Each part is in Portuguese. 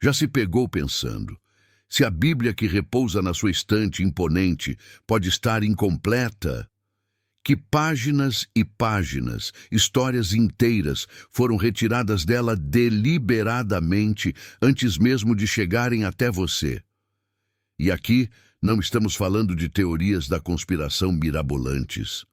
Já se pegou pensando, se a Bíblia que repousa na sua estante imponente pode estar incompleta? Que páginas e páginas, histórias inteiras, foram retiradas dela deliberadamente antes mesmo de chegarem até você. E aqui não estamos falando de teorias da conspiração mirabolantes,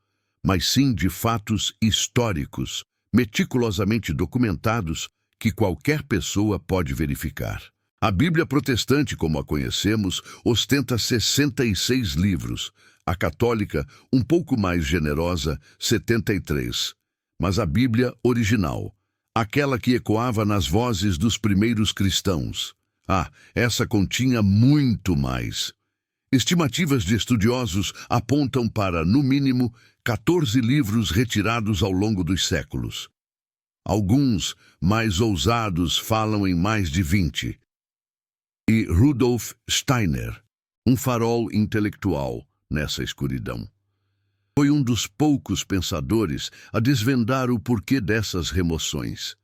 mas sim de fatos históricos, meticulosamente documentados, que qualquer pessoa pode verificar. A Bíblia protestante, como a conhecemos, ostenta 66 livros, a católica, um pouco mais generosa, 73. Mas a Bíblia original, aquela que ecoava nas vozes dos primeiros cristãos, essa continha muito mais. Estimativas de estudiosos apontam para, no mínimo, 14 livros retirados ao longo dos séculos. Alguns, mais ousados, falam em mais de 20. E Rudolf Steiner, um farol intelectual nessa escuridão, foi um dos poucos pensadores a desvendar o porquê dessas remoções,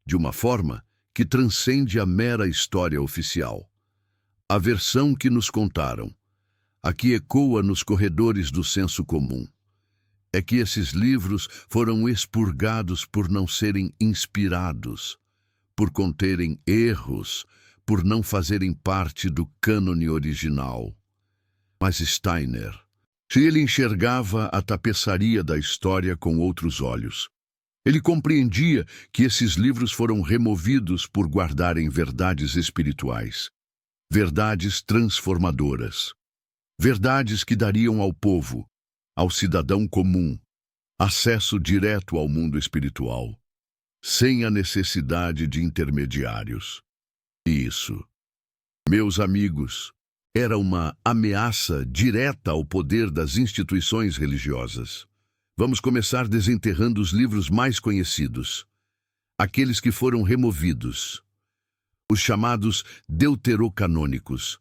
de uma forma que transcende a mera história oficial. A versão que nos contaram, a que ecoa nos corredores do senso comum, é que esses livros foram expurgados por não serem inspirados, por conterem erros, por não fazerem parte do cânone original. Mas Steiner, se ele enxergava a tapeçaria da história com outros olhos, ele compreendia que esses livros foram removidos por guardarem verdades espirituais, verdades transformadoras, verdades que dariam ao povo, ao cidadão comum, acesso direto ao mundo espiritual, sem a necessidade de intermediários. E isso, meus amigos, era uma ameaça direta ao poder das instituições religiosas. Vamos começar desenterrando os livros mais conhecidos, aqueles que foram removidos, os chamados deuterocanônicos,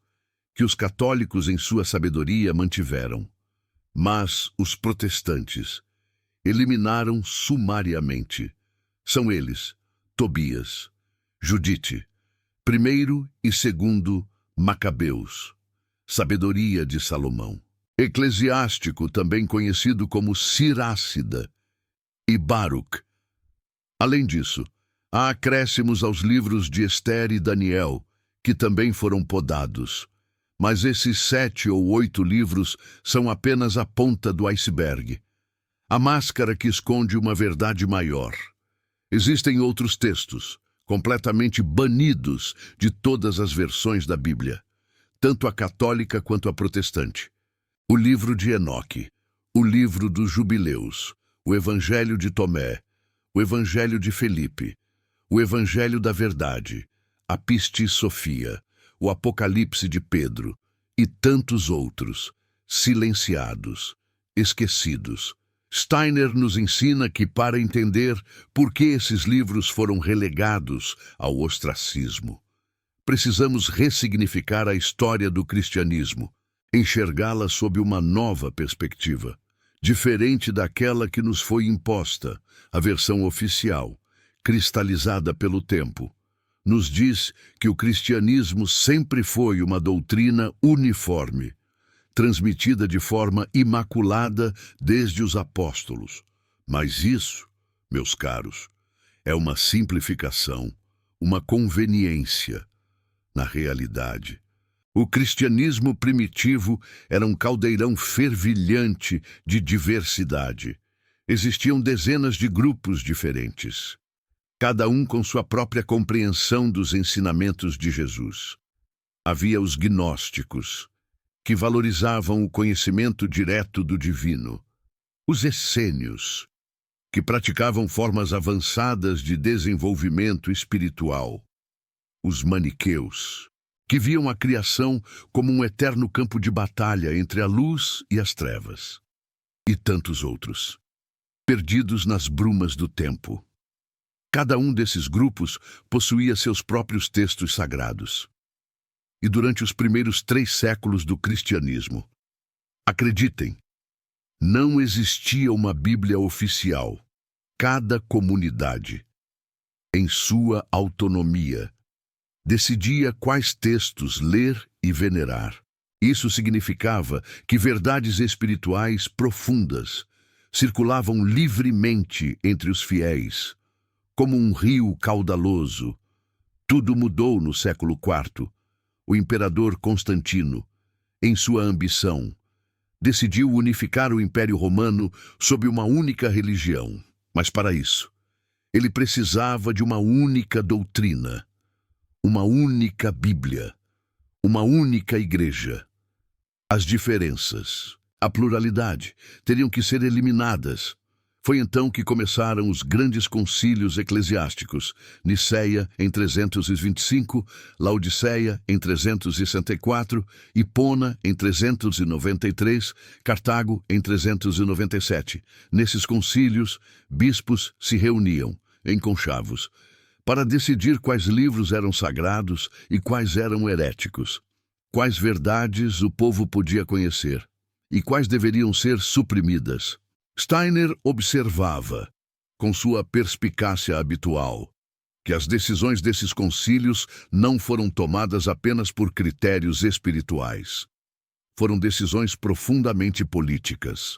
que os católicos em sua sabedoria mantiveram, mas os protestantes eliminaram sumariamente. São eles, Tobias, Judite, primeiro e segundo Macabeus, Sabedoria de Salomão, Eclesiástico, também conhecido como Sirácida, e Baruch. Além disso, há acréscimos aos livros de Ester e Daniel, que também foram podados. Mas esses 7 ou 8 livros são apenas a ponta do iceberg, a máscara que esconde uma verdade maior. Existem outros textos, completamente banidos de todas as versões da Bíblia, tanto a católica quanto a protestante. O livro de Enoque, o livro dos Jubileus, o Evangelho de Tomé, o Evangelho de Felipe, o Evangelho da Verdade, a Pistis Sofia, o Apocalipse de Pedro e tantos outros, silenciados, esquecidos. Steiner nos ensina que, para entender por que esses livros foram relegados ao ostracismo, precisamos ressignificar a história do cristianismo, enxergá-la sob uma nova perspectiva, diferente daquela que nos foi imposta. A versão oficial, cristalizada pelo tempo, nos diz que o cristianismo sempre foi uma doutrina uniforme, transmitida de forma imaculada desde os apóstolos. Mas isso, meus caros, é uma simplificação, uma conveniência. Na realidade, o cristianismo primitivo era um caldeirão fervilhante de diversidade. Existiam dezenas de grupos diferentes, cada um com sua própria compreensão dos ensinamentos de Jesus. Havia os gnósticos, que valorizavam o conhecimento direto do divino, os essênios, que praticavam formas avançadas de desenvolvimento espiritual, os maniqueus, que viam a criação como um eterno campo de batalha entre a luz e as trevas, e tantos outros, perdidos nas brumas do tempo. Cada um desses grupos possuía seus próprios textos sagrados. E durante os primeiros 3 séculos do cristianismo, acreditem, não existia uma Bíblia oficial. Cada comunidade, em sua autonomia, Decidia quais textos ler e venerar. Isso significava que verdades espirituais profundas circulavam livremente entre os fiéis, como um rio caudaloso. Tudo mudou no século IV. O imperador Constantino, em sua ambição, decidiu unificar o Império Romano sob uma única religião. Mas para isso, ele precisava de uma única doutrina, uma única Bíblia, uma única igreja. As diferenças, a pluralidade, teriam que ser eliminadas. Foi então que começaram os grandes concílios eclesiásticos: Niceia, em 325, Laodiceia, em 364, Hipona, em 393, Cartago, em 397. Nesses concílios, bispos se reuniam, em conchavos, para decidir quais livros eram sagrados e quais eram heréticos, quais verdades o povo podia conhecer e quais deveriam ser suprimidas. Steiner observava, com sua perspicácia habitual, que as decisões desses concílios não foram tomadas apenas por critérios espirituais. Foram decisões profundamente políticas.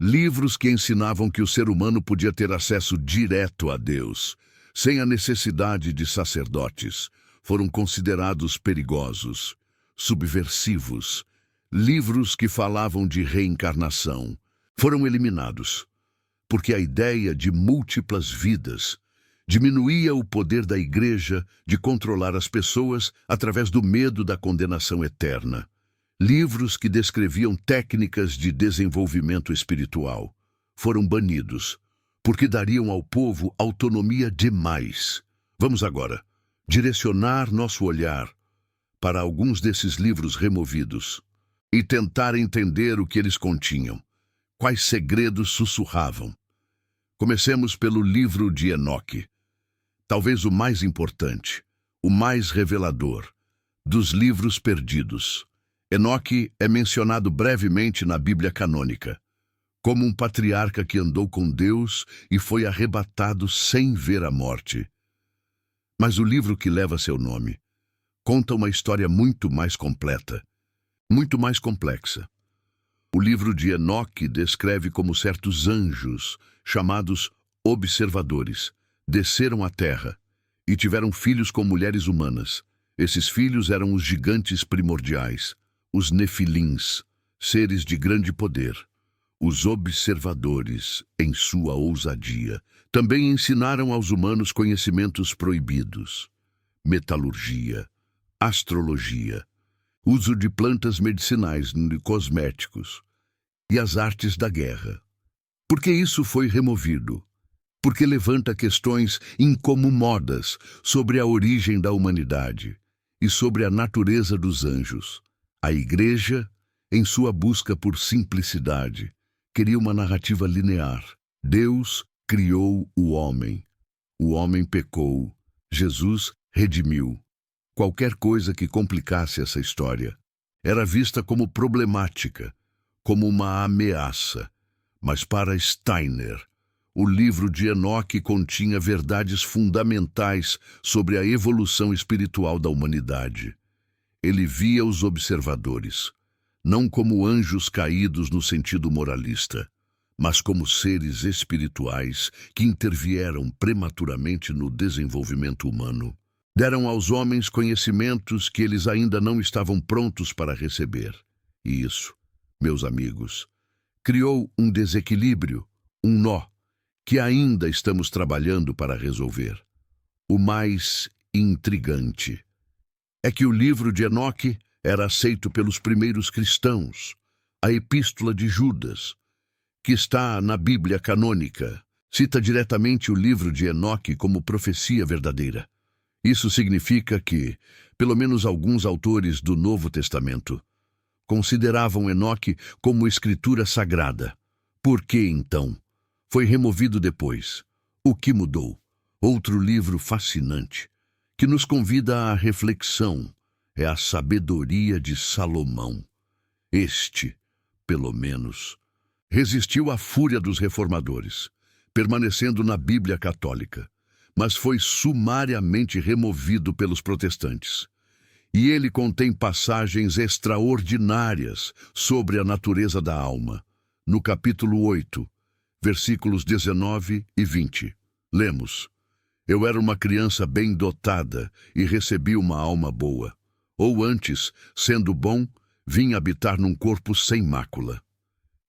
Livros que ensinavam que o ser humano podia ter acesso direto a Deus, sem a necessidade de sacerdotes, foram considerados perigosos, subversivos. Livros que falavam de reencarnação foram eliminados, porque a ideia de múltiplas vidas diminuía o poder da Igreja de controlar as pessoas através do medo da condenação eterna. Livros que descreviam técnicas de desenvolvimento espiritual foram banidos, porque dariam ao povo autonomia demais. Vamos agora direcionar nosso olhar para alguns desses livros removidos e tentar entender o que eles continham. Quais segredos sussurravam? Comecemos pelo livro de Enoque, talvez o mais importante, o mais revelador dos livros perdidos. Enoque é mencionado brevemente na Bíblia canônica, como um patriarca que andou com Deus e foi arrebatado sem ver a morte. Mas o livro que leva seu nome conta uma história muito mais completa, muito mais complexa. O livro de Enoque descreve como certos anjos, chamados observadores, desceram à terra e tiveram filhos com mulheres humanas. Esses filhos eram os gigantes primordiais, os nefilins, seres de grande poder. Os observadores, em sua ousadia, também ensinaram aos humanos conhecimentos proibidos: metalurgia, astrologia, uso de plantas medicinais e cosméticos, e as artes da guerra. Por que isso foi removido? Porque levanta questões incomodas sobre a origem da humanidade e sobre a natureza dos anjos. A Igreja, em sua busca por simplicidade, queria uma narrativa linear. Deus criou o homem pecou, Jesus redimiu. Qualquer coisa que complicasse essa história era vista como problemática, como uma ameaça. Mas para Steiner, o livro de Enoque continha verdades fundamentais sobre a evolução espiritual da humanidade. Ele via os observadores, não como anjos caídos no sentido moralista, mas como seres espirituais que intervieram prematuramente no desenvolvimento humano. Deram aos homens conhecimentos que eles ainda não estavam prontos para receber. E isso, meus amigos, criou um desequilíbrio, um nó, que ainda estamos trabalhando para resolver. O mais intrigante é que o livro de Enoque era aceito pelos primeiros cristãos. A Epístola de Judas, que está na Bíblia canônica, cita diretamente o livro de Enoque como profecia verdadeira. Isso significa que, pelo menos alguns autores do Novo Testamento, consideravam Enoque como escritura sagrada. Por que, então, foi removido depois? O que mudou? Outro livro fascinante, que nos convida à reflexão, é a Sabedoria de Salomão. Este, pelo menos, resistiu à fúria dos reformadores, permanecendo na Bíblia católica. mas foi sumariamente removido pelos protestantes. E ele contém passagens extraordinárias sobre a natureza da alma. No capítulo 8, versículos 19 e 20, lemos: Eu era uma criança bem dotada e recebi uma alma boa. Ou antes, sendo bom, vim habitar num corpo sem mácula.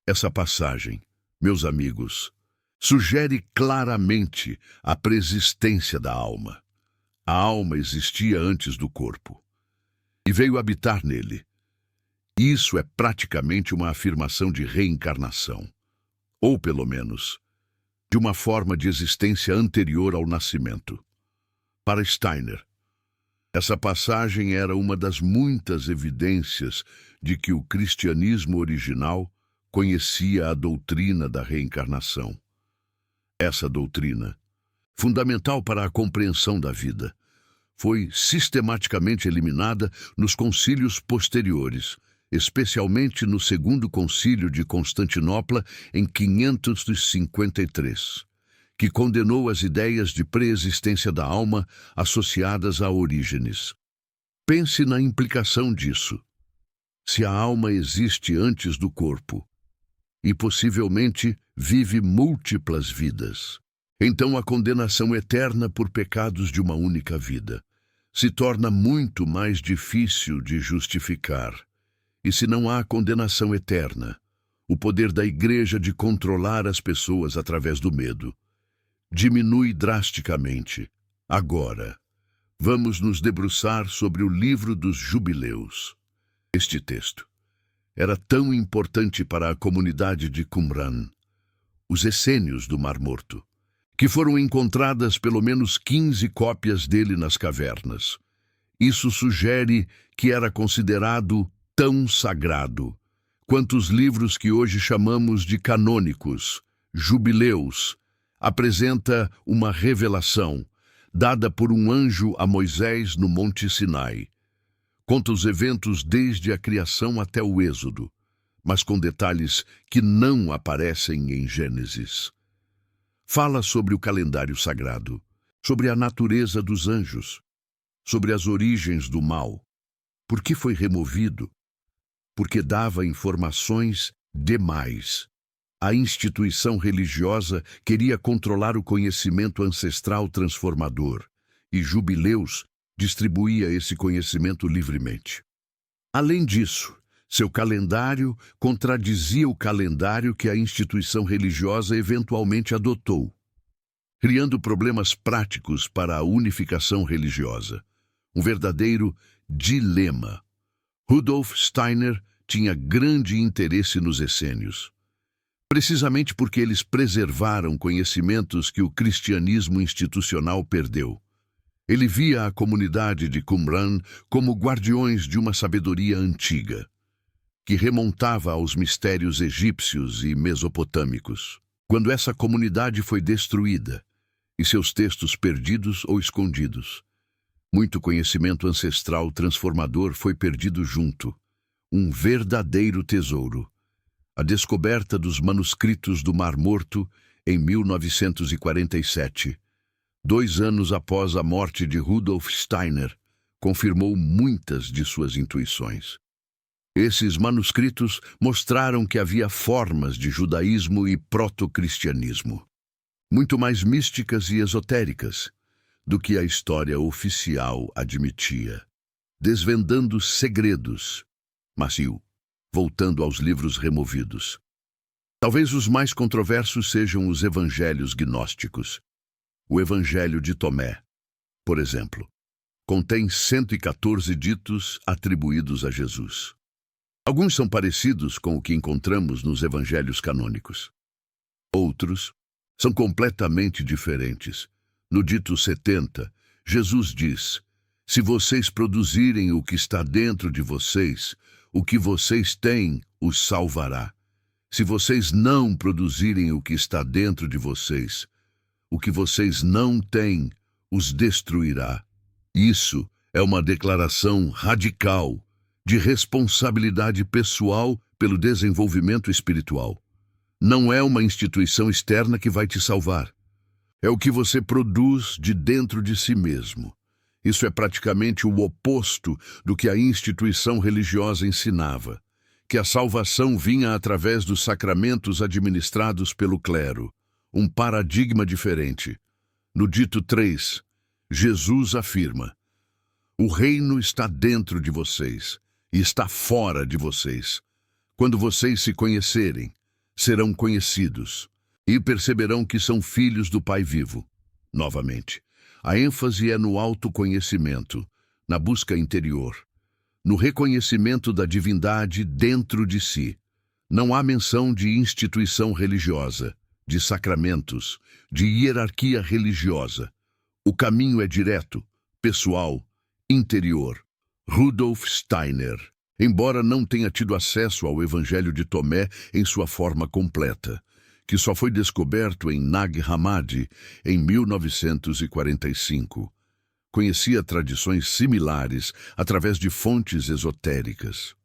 Essa passagem, meus amigos, sugere claramente a preexistência da alma. A alma existia antes do corpo e veio habitar nele. Isso é praticamente uma afirmação de reencarnação, ou pelo menos, de uma forma de existência anterior ao nascimento. Para Steiner, essa passagem era uma das muitas evidências de que o cristianismo original conhecia a doutrina da reencarnação. Essa doutrina, fundamental para a compreensão da vida, foi sistematicamente eliminada nos concílios posteriores, especialmente no Segundo Concílio de Constantinopla em 553, que condenou as ideias de preexistência da alma associadas a Orígenes. Pense na implicação disso. Se a alma existe antes do corpo e possivelmente vive múltiplas vidas, então a condenação eterna por pecados de uma única vida se torna muito mais difícil de justificar. E se não há condenação eterna, o poder da Igreja de controlar as pessoas através do medo diminui drasticamente. Agora, vamos nos debruçar sobre o livro dos Jubileus. Este texto era tão importante para a comunidade de Qumran, os essênios do Mar Morto, que foram encontradas pelo menos 15 cópias dele nas cavernas. Isso sugere que era considerado tão sagrado quanto os livros que hoje chamamos de canônicos. Jubileus apresenta uma revelação dada por um anjo a Moisés no Monte Sinai. Conta os eventos desde a criação até o Êxodo, mas com detalhes que não aparecem em Gênesis. Fala sobre o calendário sagrado, sobre a natureza dos anjos, sobre as origens do mal, por que foi removido, porque dava informações demais. A instituição religiosa queria controlar o conhecimento ancestral transformador, e Jubileus distribuía esse conhecimento livremente. Além disso, seu calendário contradizia o calendário que a instituição religiosa eventualmente adotou, criando problemas práticos para a unificação religiosa. Um verdadeiro dilema. Rudolf Steiner tinha grande interesse nos essênios, precisamente porque eles preservaram conhecimentos que o cristianismo institucional perdeu. Ele via a comunidade de Qumran como guardiões de uma sabedoria antiga, que remontava aos mistérios egípcios e mesopotâmicos. Quando essa comunidade foi destruída e seus textos perdidos ou escondidos, muito conhecimento ancestral transformador foi perdido junto. Um verdadeiro tesouro. A descoberta dos manuscritos do Mar Morto em 1947, 2 anos após a morte de Rudolf Steiner, confirmou muitas de suas intuições. Esses manuscritos mostraram que havia formas de judaísmo e proto-cristianismo, muito mais místicas e esotéricas do que a história oficial admitia, desvendando segredos. Macio, voltando aos livros removidos. Talvez os mais controversos sejam os evangelhos gnósticos. O Evangelho de Tomé, por exemplo, contém 114 ditos atribuídos a Jesus. Alguns são parecidos com o que encontramos nos evangelhos canônicos. Outros são completamente diferentes. No dito 70, Jesus diz: se vocês produzirem o que está dentro de vocês, o que vocês têm os salvará. Se vocês não produzirem o que está dentro de vocês, o que vocês não têm os destruirá. Isso é uma declaração radical de responsabilidade pessoal pelo desenvolvimento espiritual. Não é uma instituição externa que vai te salvar. É o que você produz de dentro de si mesmo. Isso é praticamente o oposto do que a instituição religiosa ensinava, que a salvação vinha através dos sacramentos administrados pelo clero, um paradigma diferente. No dito 3, Jesus afirma: o reino está dentro de vocês e está fora de vocês. Quando vocês se conhecerem, serão conhecidos e perceberão que são filhos do Pai vivo. Novamente, a ênfase é no autoconhecimento, na busca interior, no reconhecimento da divindade dentro de si. Não há menção de instituição religiosa, de sacramentos, de hierarquia religiosa. O caminho é direto, pessoal, interior. Rudolf Steiner, embora não tenha tido acesso ao Evangelho de Tomé em sua forma completa, que só foi descoberto em Nag Hammadi em 1945, conhecia tradições similares através de fontes esotéricas.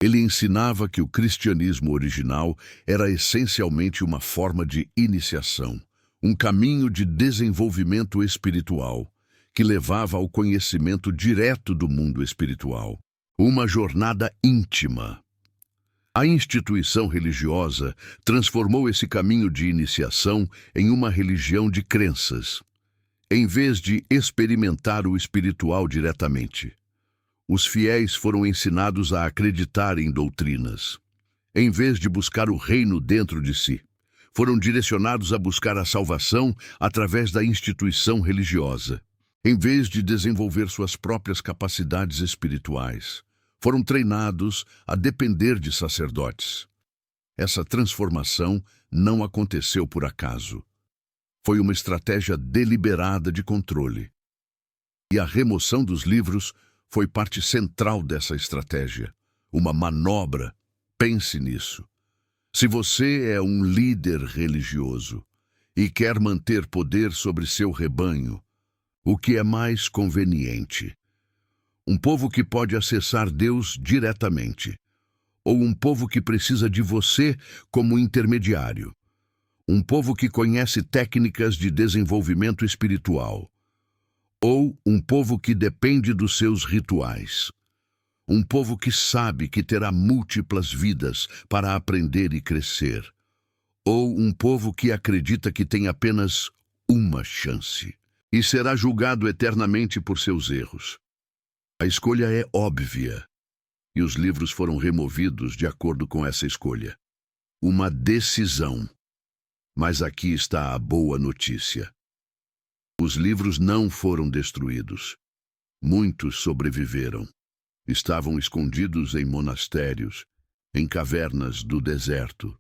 Ele ensinava que o cristianismo original era essencialmente uma forma de iniciação, um caminho de desenvolvimento espiritual, que levava ao conhecimento direto do mundo espiritual, uma jornada íntima. A instituição religiosa transformou esse caminho de iniciação em uma religião de crenças, em vez de experimentar o espiritual diretamente. Os fiéis foram ensinados a acreditar em doutrinas. Em vez de buscar o reino dentro de si, foram direcionados a buscar a salvação através da instituição religiosa. Em vez de desenvolver suas próprias capacidades espirituais, foram treinados a depender de sacerdotes. Essa transformação não aconteceu por acaso. Foi uma estratégia deliberada de controle. E a remoção dos livros foi parte central dessa estratégia. Uma manobra. Pense nisso. Se você é um líder religioso e quer manter poder sobre seu rebanho, o que é mais conveniente? Um povo que pode acessar Deus diretamente, ou um povo que precisa de você como intermediário? Um povo que conhece técnicas de desenvolvimento espiritual, ou um povo que depende dos seus rituais? Um povo que sabe que terá múltiplas vidas para aprender e crescer, ou um povo que acredita que tem apenas uma chance e será julgado eternamente por seus erros? A escolha é óbvia, e os livros foram removidos de acordo com essa escolha. Uma decisão. Mas aqui está a boa notícia. Os livros não foram destruídos. Muitos sobreviveram. Estavam escondidos em monastérios, em cavernas do deserto,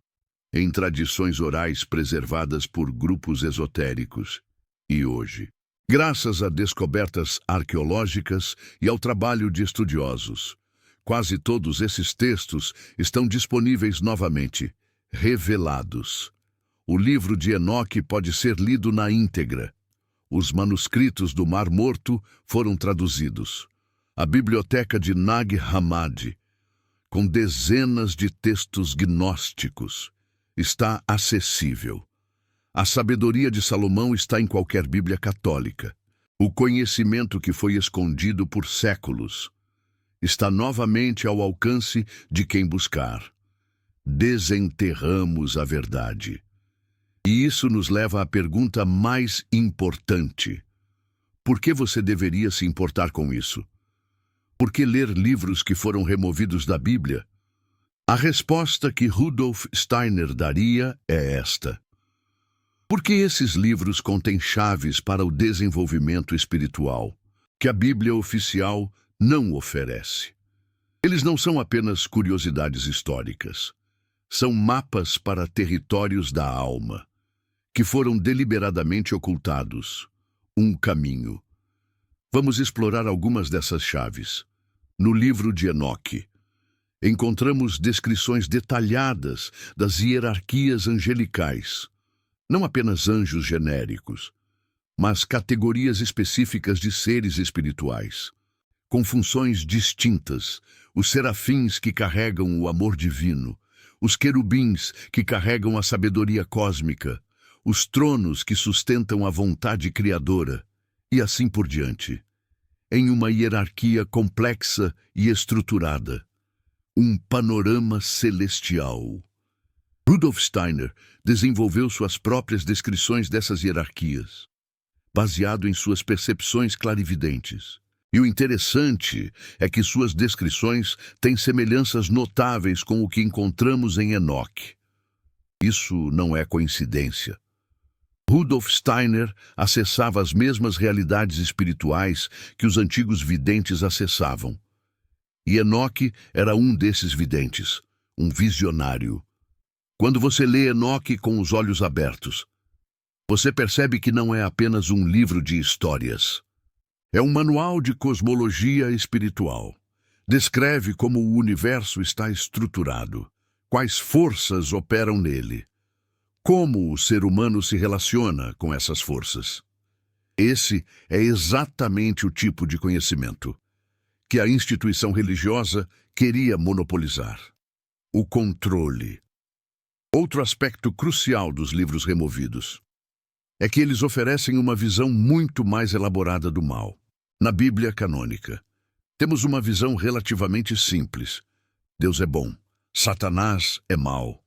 em tradições orais preservadas por grupos esotéricos. E hoje, graças a descobertas arqueológicas e ao trabalho de estudiosos, quase todos esses textos estão disponíveis novamente, revelados. O livro de Enoque pode ser lido na íntegra. Os manuscritos do Mar Morto foram traduzidos. A biblioteca de Nag Hammadi, com dezenas de textos gnósticos, está acessível. A sabedoria de Salomão está em qualquer Bíblia católica. O conhecimento que foi escondido por séculos está novamente ao alcance de quem buscar. Desenterramos a verdade. E isso nos leva à pergunta mais importante. Por que você deveria se importar com isso? Por que ler livros que foram removidos da Bíblia? A resposta que Rudolf Steiner daria é esta. Porque esses livros contêm chaves para o desenvolvimento espiritual, que a Bíblia oficial não oferece. Eles não são apenas curiosidades históricas. São mapas para territórios da alma, que foram deliberadamente ocultados. Um caminho. Vamos explorar algumas dessas chaves. No livro de Enoque, encontramos descrições detalhadas das hierarquias angelicais, não apenas anjos genéricos, mas categorias específicas de seres espirituais, com funções distintas: os serafins que carregam o amor divino, os querubins que carregam a sabedoria cósmica, os tronos que sustentam a vontade criadora, e assim por diante, em uma hierarquia complexa e estruturada, um panorama celestial. Rudolf Steiner desenvolveu suas próprias descrições dessas hierarquias, baseado em suas percepções clarividentes. E o interessante é que suas descrições têm semelhanças notáveis com o que encontramos em Enoque. Isso não é coincidência. Rudolf Steiner acessava as mesmas realidades espirituais que os antigos videntes acessavam. E Enoque era um desses videntes, um visionário. Quando você lê Enoque com os olhos abertos, você percebe que não é apenas um livro de histórias. É um manual de cosmologia espiritual. Descreve como o universo está estruturado, quais forças operam nele, como o ser humano se relaciona com essas forças. Esse é exatamente o tipo de conhecimento que a instituição religiosa queria monopolizar: o controle. Outro aspecto crucial dos livros removidos é que eles oferecem uma visão muito mais elaborada do mal. Na Bíblia canônica, temos uma visão relativamente simples. Deus é bom, Satanás é mau.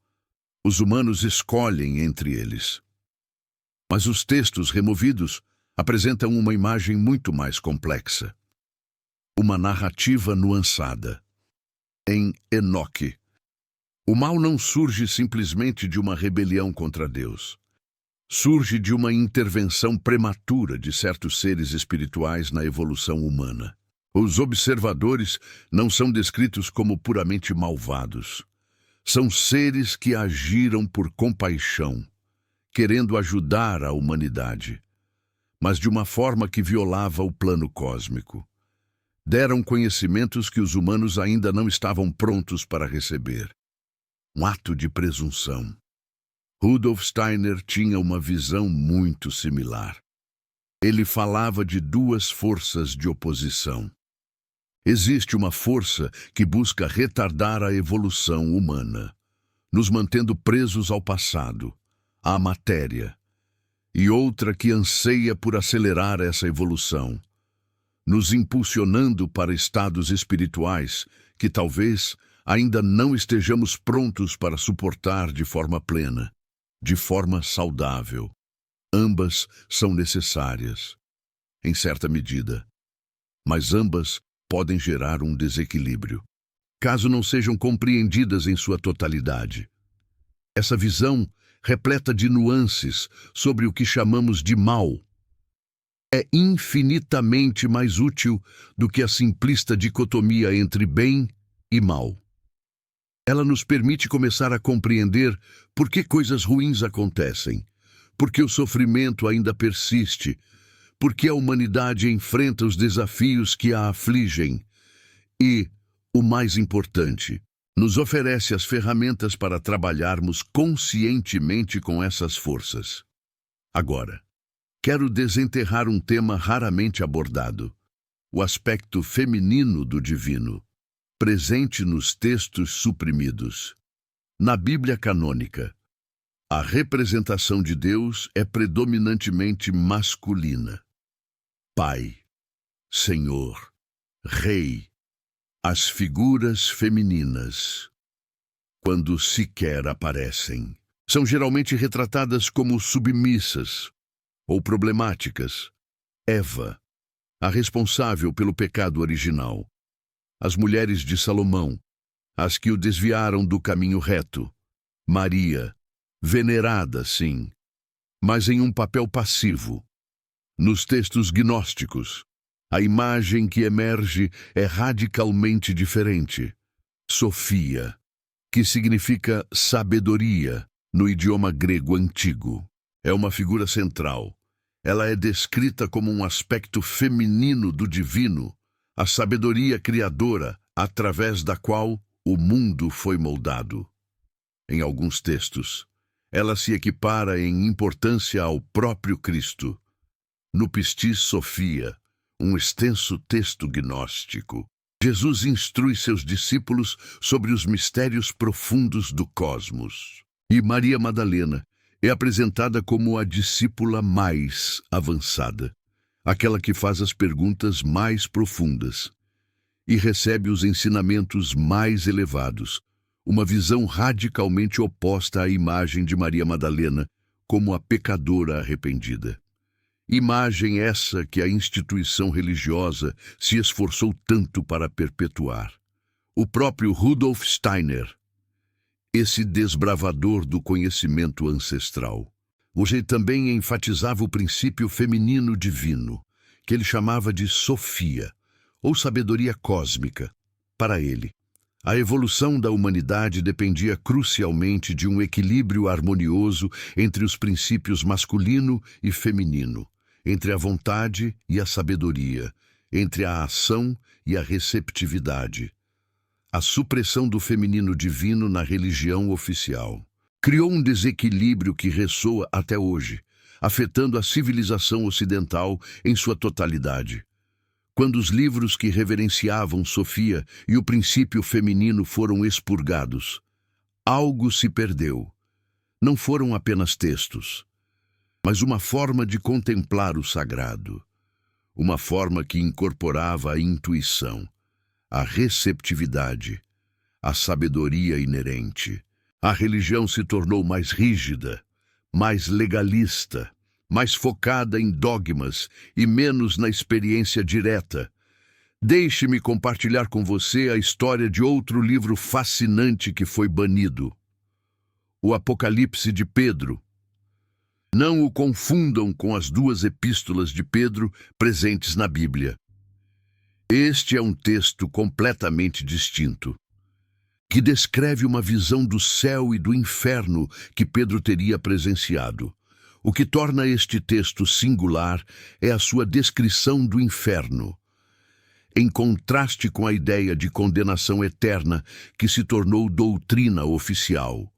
Os humanos escolhem entre eles. Mas os textos removidos apresentam uma imagem muito mais complexa. Uma narrativa nuançada. Em Enoque, o mal não surge simplesmente de uma rebelião contra Deus. Surge de uma intervenção prematura de certos seres espirituais na evolução humana. Os observadores não são descritos como puramente malvados. São seres que agiram por compaixão, querendo ajudar a humanidade, mas de uma forma que violava o plano cósmico. Deram conhecimentos que os humanos ainda não estavam prontos para receber. Um ato de presunção. Rudolf Steiner tinha uma visão muito similar. Ele falava de duas forças de oposição. Existe uma força que busca retardar a evolução humana, nos mantendo presos ao passado, à matéria, e outra que anseia por acelerar essa evolução, nos impulsionando para estados espirituais que talvez ainda não estejamos prontos para suportar de forma plena, de forma saudável. Ambas são necessárias, em certa medida, mas ambas podem gerar um desequilíbrio, caso não sejam compreendidas em sua totalidade. Essa visão, repleta de nuances sobre o que chamamos de mal, é infinitamente mais útil do que a simplista dicotomia entre bem e mal. Ela nos permite começar a compreender por que coisas ruins acontecem, por que o sofrimento ainda persiste, por que a humanidade enfrenta os desafios que a afligem e, o mais importante, nos oferece as ferramentas para trabalharmos conscientemente com essas forças. Agora, quero desenterrar um tema raramente abordado: o aspecto feminino do divino, presente nos textos suprimidos. Na Bíblia canônica, a representação de Deus é predominantemente masculina. Pai, Senhor, Rei. As figuras femininas, quando sequer aparecem, são geralmente retratadas como submissas ou problemáticas. Eva, a responsável pelo pecado original. As mulheres de Salomão, as que o desviaram do caminho reto. Maria, venerada, sim, mas em um papel passivo. Nos textos gnósticos, a imagem que emerge é radicalmente diferente. Sofia, que significa sabedoria no idioma grego antigo, é uma figura central. Ela é descrita como um aspecto feminino do divino, a sabedoria criadora através da qual o mundo foi moldado. Em alguns textos, ela se equipara em importância ao próprio Cristo. No Pistis Sophia, um extenso texto gnóstico, Jesus instrui seus discípulos sobre os mistérios profundos do cosmos. E Maria Madalena É apresentada como a discípula mais avançada, aquela que faz as perguntas mais profundas e recebe os ensinamentos mais elevados, uma visão radicalmente oposta à imagem de Maria Madalena como a pecadora arrependida. Imagem essa que a instituição religiosa se esforçou tanto para perpetuar. O próprio Rudolf Steiner, esse desbravador do conhecimento ancestral, hoje também enfatizava o princípio feminino divino, que ele chamava de Sofia, ou sabedoria cósmica. Para ele, a evolução da humanidade dependia crucialmente de um equilíbrio harmonioso entre os princípios masculino e feminino, entre a vontade e a sabedoria, entre a ação e a receptividade. A supressão do feminino divino na religião oficial criou um desequilíbrio que ressoa até hoje, afetando a civilização ocidental em sua totalidade. Quando os livros que reverenciavam Sofia e o princípio feminino foram expurgados, algo se perdeu. Não foram apenas textos, mas uma forma de contemplar o sagrado, uma forma que incorporava a intuição, a receptividade, a sabedoria inerente. A religião se tornou mais rígida, mais legalista, mais focada em dogmas e menos na experiência direta. Deixe-me compartilhar com você a história de outro livro fascinante que foi banido: o Apocalipse de Pedro. Não o confundam com as duas epístolas de Pedro presentes na Bíblia. Este é um texto completamente distinto, que descreve uma visão do céu e do inferno que Pedro teria presenciado. O que torna este texto singular é a sua descrição do inferno, em contraste com a ideia de condenação eterna que se tornou doutrina oficial.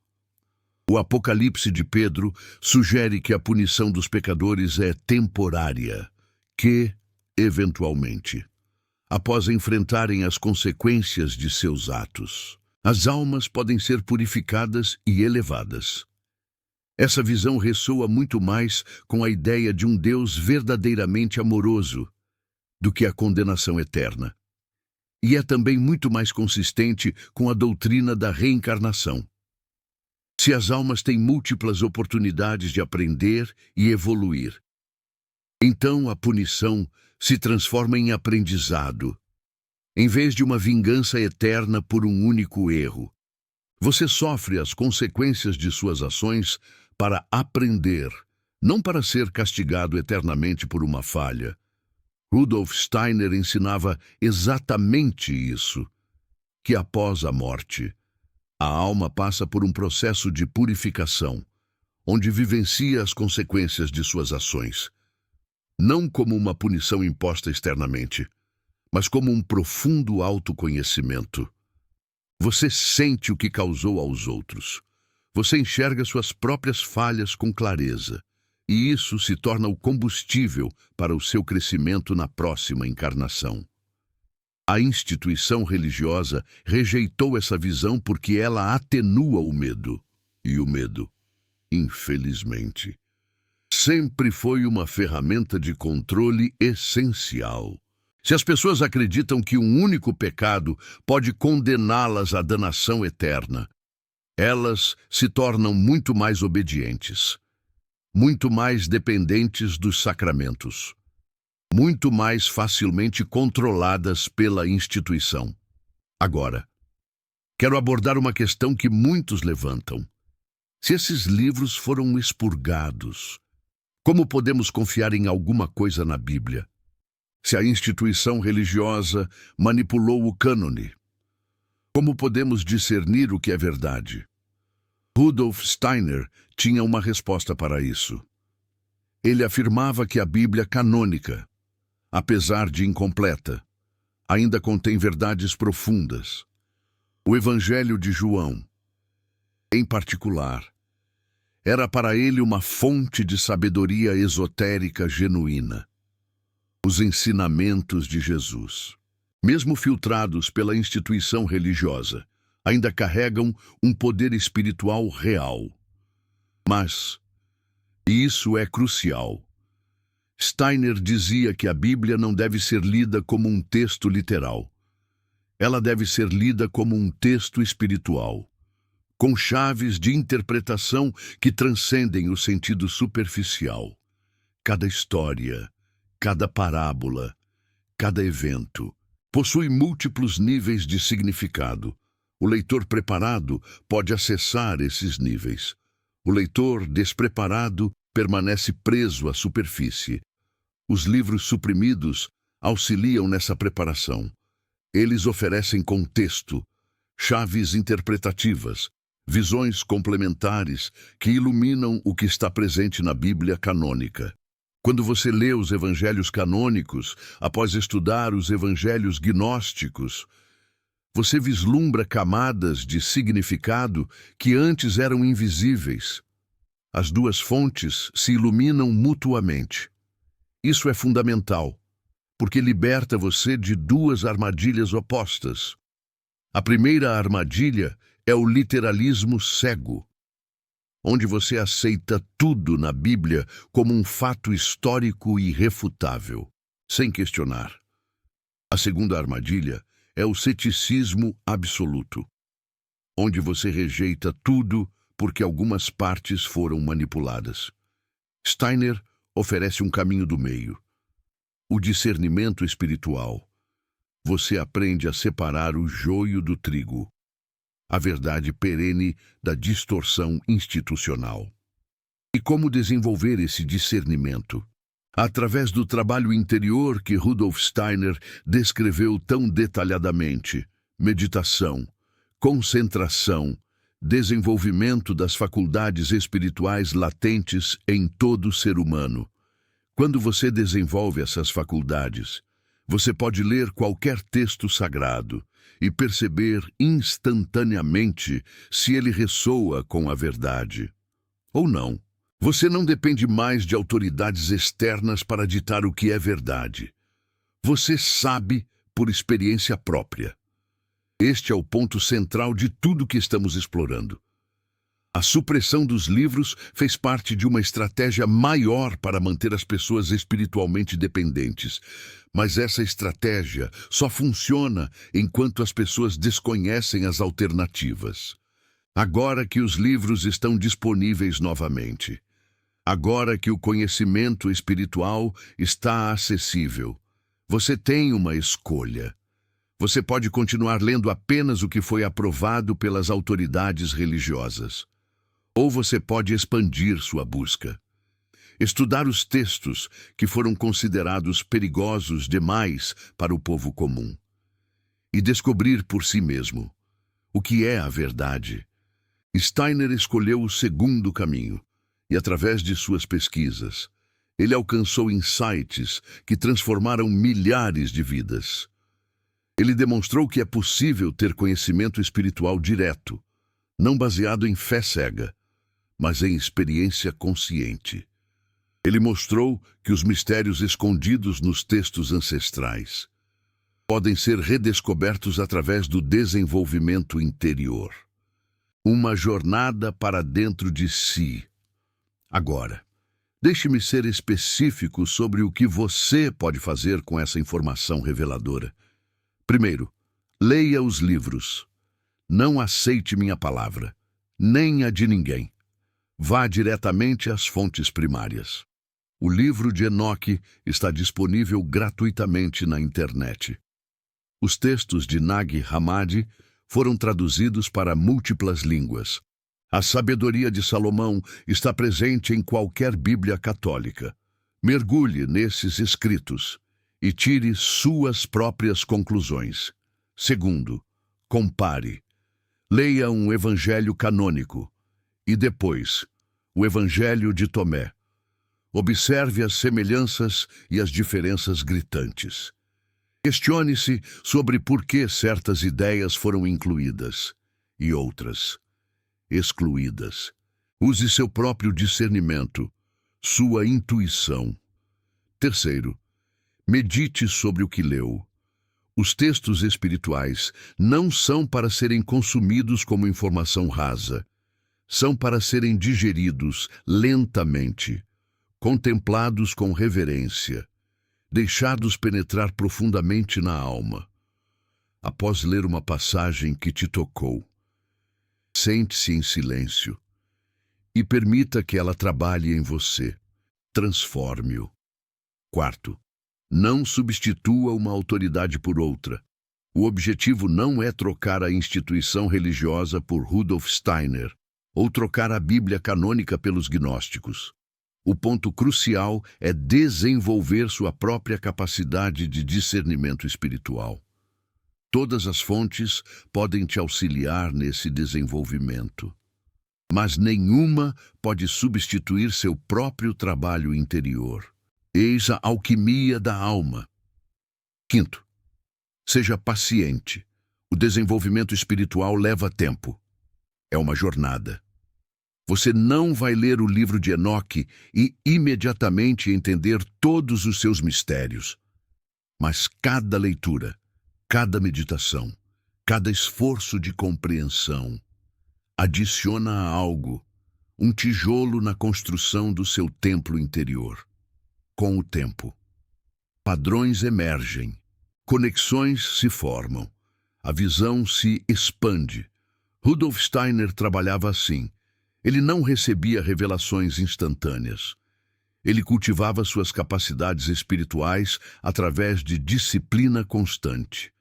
O Apocalipse de Pedro sugere que a punição dos pecadores é temporária, que, eventualmente, após enfrentarem as consequências de seus atos, as almas podem ser purificadas e elevadas. Essa visão ressoa muito mais com a ideia de um Deus verdadeiramente amoroso do que a condenação eterna. E é também muito mais consistente com a doutrina da reencarnação. Se as almas têm múltiplas oportunidades de aprender e evoluir, então a punição se transforma em aprendizado, em vez de uma vingança eterna por um único erro. Você sofre as consequências de suas ações para aprender, não para ser castigado eternamente por uma falha. Rudolf Steiner ensinava exatamente isso, que após a morte, a alma passa por um processo de purificação, onde vivencia as consequências de suas ações, não como uma punição imposta externamente, mas como um profundo autoconhecimento. Você sente o que causou aos outros. Você enxerga suas próprias falhas com clareza, e isso se torna o combustível para o seu crescimento na próxima encarnação. A instituição religiosa rejeitou essa visão porque ela atenua o medo. E o medo, infelizmente, sempre foi uma ferramenta de controle essencial. Se as pessoas acreditam que um único pecado pode condená-las à danação eterna, elas se tornam muito mais obedientes, muito mais dependentes dos sacramentos, muito mais facilmente controladas pela instituição. Agora, quero abordar uma questão que muitos levantam. Se esses livros foram expurgados, como podemos confiar em alguma coisa na Bíblia? Se a instituição religiosa manipulou o cânone, como podemos discernir o que é verdade? Rudolf Steiner tinha uma resposta para isso. Ele afirmava que a Bíblia canônica, apesar de incompleta, ainda contém verdades profundas. O Evangelho de João, em particular, era para ele uma fonte de sabedoria esotérica genuína. Os ensinamentos de Jesus, mesmo filtrados pela instituição religiosa, ainda carregam um poder espiritual real. Mas, E isso é crucial. Steiner dizia que a Bíblia não deve ser lida como um texto literal. Ela deve ser lida como um texto espiritual, com chaves de interpretação que transcendem o sentido superficial. Cada história, cada parábola, cada evento possui múltiplos níveis de significado. O leitor preparado pode acessar esses níveis. O leitor despreparado permanece preso à superfície. Os livros suprimidos auxiliam nessa preparação. Eles oferecem contexto, chaves interpretativas, visões complementares que iluminam o que está presente na Bíblia canônica. Quando você lê os evangelhos canônicos, após estudar os evangelhos gnósticos, você vislumbra camadas de significado que antes eram invisíveis. As duas fontes se iluminam mutuamente. Isso é fundamental, porque liberta você de duas armadilhas opostas. A primeira armadilha é o literalismo cego, onde você aceita tudo na Bíblia como um fato histórico irrefutável, sem questionar. A segunda armadilha é o ceticismo absoluto, onde você rejeita tudo porque algumas partes foram manipuladas. Steiner oferece um caminho do meio. O discernimento espiritual. Você aprende a separar o joio do trigo, a verdade perene da distorção institucional. E como desenvolver esse discernimento? Através do trabalho interior que Rudolf Steiner descreveu tão detalhadamente: meditação, concentração, desenvolvimento das faculdades espirituais latentes em todo ser humano. Quando você desenvolve essas faculdades, você pode ler qualquer texto sagrado e perceber instantaneamente se ele ressoa com a verdade ou não. Você não depende mais de autoridades externas para ditar o que é verdade. Você sabe por experiência própria. Este é o ponto central de tudo que estamos explorando. A supressão dos livros fez parte de uma estratégia maior para manter as pessoas espiritualmente dependentes. Mas essa estratégia só funciona enquanto as pessoas desconhecem as alternativas. Agora que os livros estão disponíveis novamente, agora que o conhecimento espiritual está acessível, você tem uma escolha. Você pode continuar lendo apenas o que foi aprovado pelas autoridades religiosas. Ou você pode expandir sua busca. Estudar os textos que foram considerados perigosos demais para o povo comum. E descobrir por si mesmo o que é a verdade. Steiner escolheu o segundo caminho, e através de suas pesquisas, ele alcançou insights que transformaram milhares de vidas. Ele demonstrou que é possível ter conhecimento espiritual direto, não baseado em fé cega, mas em experiência consciente. Ele mostrou que os mistérios escondidos nos textos ancestrais podem ser redescobertos através do desenvolvimento interior. Uma jornada para dentro de si. Agora, deixe-me ser específico sobre o que você pode fazer com essa informação reveladora. Primeiro, leia os livros. Não aceite minha palavra, nem a de ninguém. Vá diretamente às fontes primárias. O livro de Enoque está disponível gratuitamente na internet. Os textos de Nag Hammadi foram traduzidos para múltiplas línguas. A sabedoria de Salomão está presente em qualquer Bíblia católica. Mergulhe nesses escritos e tire suas próprias conclusões. Segundo, compare. Leia um evangelho canônico e depois o Evangelho de Tomé. Observe as semelhanças e as diferenças gritantes. Questione-se sobre por que certas ideias foram incluídas e outras excluídas. Use seu próprio discernimento, sua intuição. Terceiro, medite sobre o que leu. Os textos espirituais não são para serem consumidos como informação rasa. São para serem digeridos lentamente, contemplados com reverência, deixados penetrar profundamente na alma. Após ler uma passagem que te tocou, sente-se em silêncio e permita que ela trabalhe em você. Transforme-o. Quarto, não substitua uma autoridade por outra. O objetivo não é trocar a instituição religiosa por Rudolf Steiner ou trocar a Bíblia canônica pelos gnósticos. O ponto crucial é desenvolver sua própria capacidade de discernimento espiritual. Todas as fontes podem te auxiliar nesse desenvolvimento, mas nenhuma pode substituir seu próprio trabalho interior. Eis a alquimia da alma. Quinto, seja paciente. O desenvolvimento espiritual leva tempo. É uma jornada. Você não vai ler o livro de Enoque e imediatamente entender todos os seus mistérios. Mas cada leitura, cada meditação, cada esforço de compreensão adiciona algo, um tijolo na construção do seu templo interior. Com o tempo, padrões emergem, conexões se formam, a visão se expande. Rudolf Steiner trabalhava assim. Ele não recebia revelações instantâneas. Ele cultivava suas capacidades espirituais através de disciplina constante.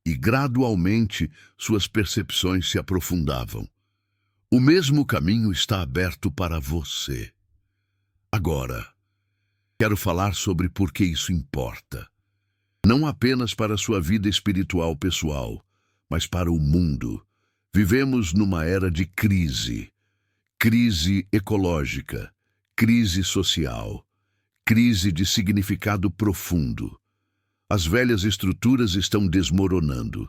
E gradualmente suas percepções se aprofundavam. O mesmo caminho está aberto para você. Agora, quero falar sobre por que isso importa. Não apenas para sua vida espiritual pessoal, mas para o mundo. Vivemos numa era de crise. Crise ecológica, crise social, crise de significado profundo. As velhas estruturas estão desmoronando.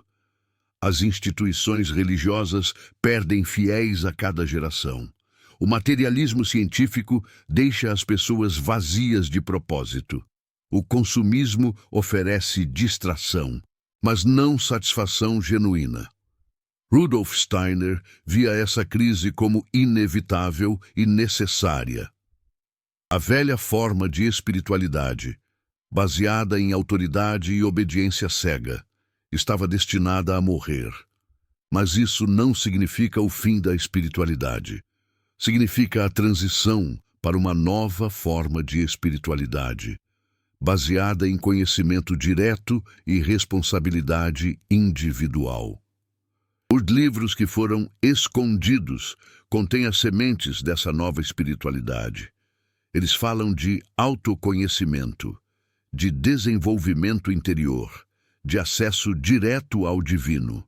As instituições religiosas perdem fiéis a cada geração. O materialismo científico deixa as pessoas vazias de propósito. O consumismo oferece distração, mas não satisfação genuína. Rudolf Steiner via essa crise como inevitável e necessária. A velha forma de espiritualidade, baseada em autoridade e obediência cega, estava destinada a morrer. Mas isso não significa o fim da espiritualidade. Significa a transição para uma nova forma de espiritualidade, baseada em conhecimento direto e responsabilidade individual. Os livros que foram escondidos contêm as sementes dessa nova espiritualidade. Eles falam de autoconhecimento, de desenvolvimento interior, de acesso direto ao divino.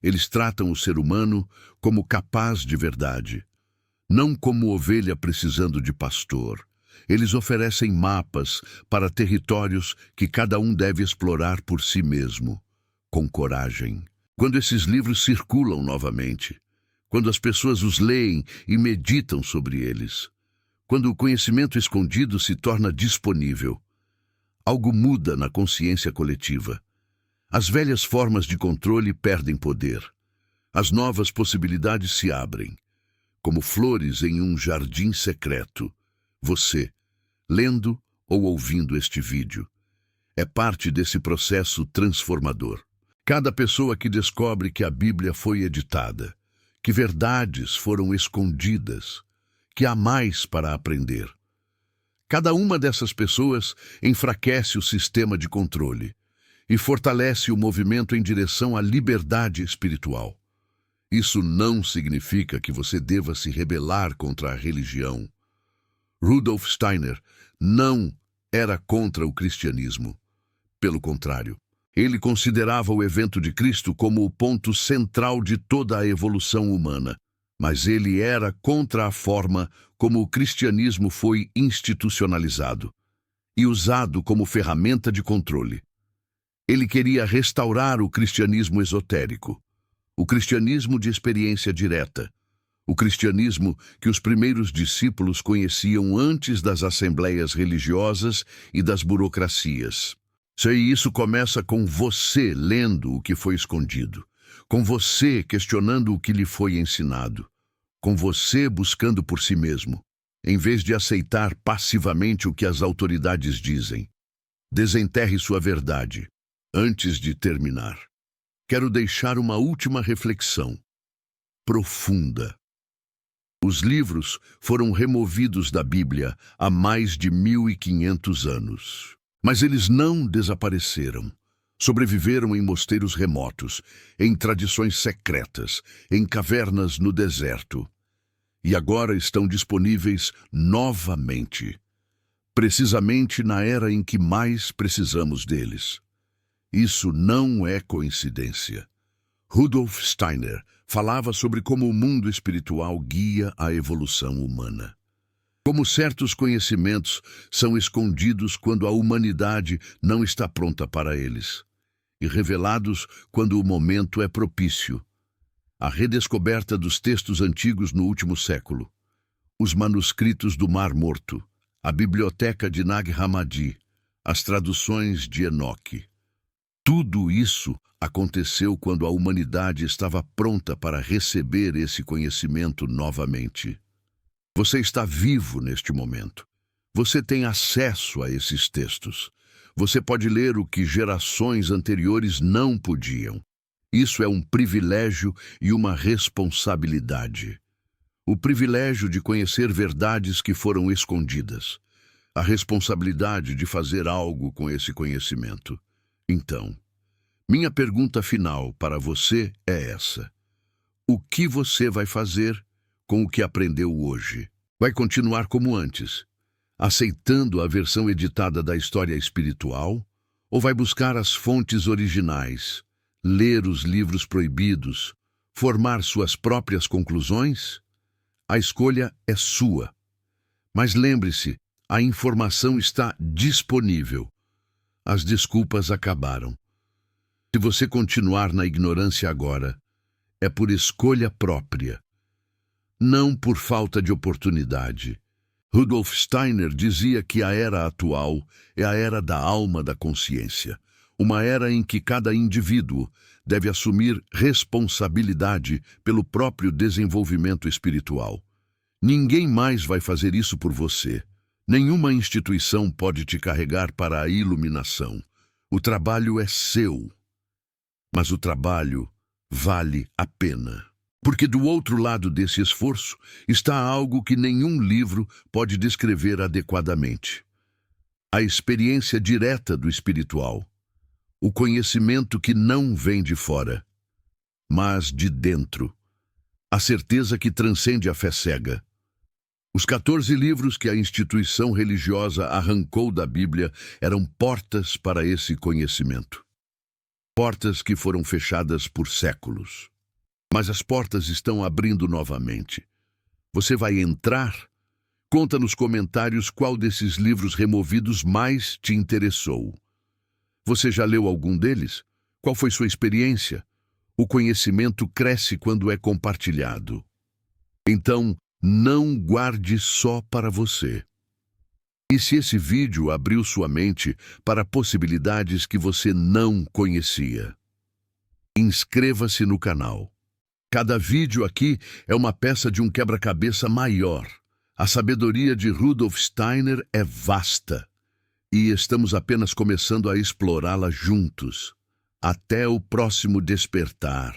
Eles tratam o ser humano como capaz de verdade, não como ovelha precisando de pastor. Eles oferecem mapas para territórios que cada um deve explorar por si mesmo, com coragem. Quando esses livros circulam novamente, quando as pessoas os leem e meditam sobre eles, quando o conhecimento escondido se torna disponível, algo muda na consciência coletiva. As velhas formas de controle perdem poder. As novas possibilidades se abrem, como flores em um jardim secreto. Você, lendo ou ouvindo este vídeo, é parte desse processo transformador. Cada pessoa que descobre que a Bíblia foi editada, que verdades foram escondidas, que há mais para aprender. Cada uma dessas pessoas enfraquece o sistema de controle e fortalece o movimento em direção à liberdade espiritual. Isso não significa que você deva se rebelar contra a religião. Rudolf Steiner não era contra o cristianismo. Pelo contrário, ele considerava o evento de Cristo como o ponto central de toda a evolução humana, mas ele era contra a forma como o cristianismo foi institucionalizado e usado como ferramenta de controle. Ele queria restaurar o cristianismo esotérico, o cristianismo de experiência direta, o cristianismo que os primeiros discípulos conheciam antes das assembleias religiosas e das burocracias. E isso começa com você lendo o que foi escondido, com você questionando o que lhe foi ensinado, com você buscando por si mesmo, em vez de aceitar passivamente o que as autoridades dizem. Desenterre sua verdade. Antes de terminar, quero deixar uma última reflexão profunda. Os livros foram removidos da Bíblia há mais de 1500 anos. Mas eles não desapareceram. Sobreviveram em mosteiros remotos, em tradições secretas, em cavernas no deserto. E agora estão disponíveis novamente, precisamente na era em que mais precisamos deles. Isso não é coincidência. Rudolf Steiner falava sobre como o mundo espiritual guia a evolução humana. Como certos conhecimentos são escondidos quando a humanidade não está pronta para eles, e revelados quando o momento é propício. A redescoberta dos textos antigos no último século, os manuscritos do Mar Morto, a biblioteca de Nag Hammadi, as traduções de Enoque. Tudo isso aconteceu quando a humanidade estava pronta para receber esse conhecimento novamente. Você está vivo neste momento. Você tem acesso a esses textos. Você pode ler o que gerações anteriores não podiam. Isso é um privilégio e uma responsabilidade. O privilégio de conhecer verdades que foram escondidas. A responsabilidade de fazer algo com esse conhecimento. Então, minha pergunta final para você é essa. O que você vai fazer com o que aprendeu hoje? Vai continuar como antes, aceitando a versão editada da história espiritual? Ou vai buscar as fontes originais, ler os livros proibidos, formar suas próprias conclusões? A escolha é sua. Mas lembre-se, a informação está disponível. As desculpas acabaram. Se você continuar na ignorância agora, é por escolha própria, não por falta de oportunidade. Rudolf Steiner dizia que a era atual é a era da alma da consciência, uma era em que cada indivíduo deve assumir responsabilidade pelo próprio desenvolvimento espiritual. Ninguém mais vai fazer isso por você. Nenhuma instituição pode te carregar para a iluminação. O trabalho é seu. Mas o trabalho vale a pena. Porque do outro lado desse esforço está algo que nenhum livro pode descrever adequadamente. A experiência direta do espiritual. O conhecimento que não vem de fora, mas de dentro. A certeza que transcende a fé cega. Os 14 livros que a instituição religiosa arrancou da Bíblia eram portas para esse conhecimento. Portas que foram fechadas por séculos. Mas as portas estão abrindo novamente. Você vai entrar? Conta nos comentários qual desses livros removidos mais te interessou. Você já leu algum deles? Qual foi sua experiência? O conhecimento cresce quando é compartilhado. Então, não guarde só para você. E se esse vídeo abriu sua mente para possibilidades que você não conhecia? Inscreva-se no canal. Cada vídeo aqui é uma peça de um quebra-cabeça maior. A sabedoria de Rudolf Steiner é vasta. E estamos apenas começando a explorá-la juntos. Até o próximo despertar.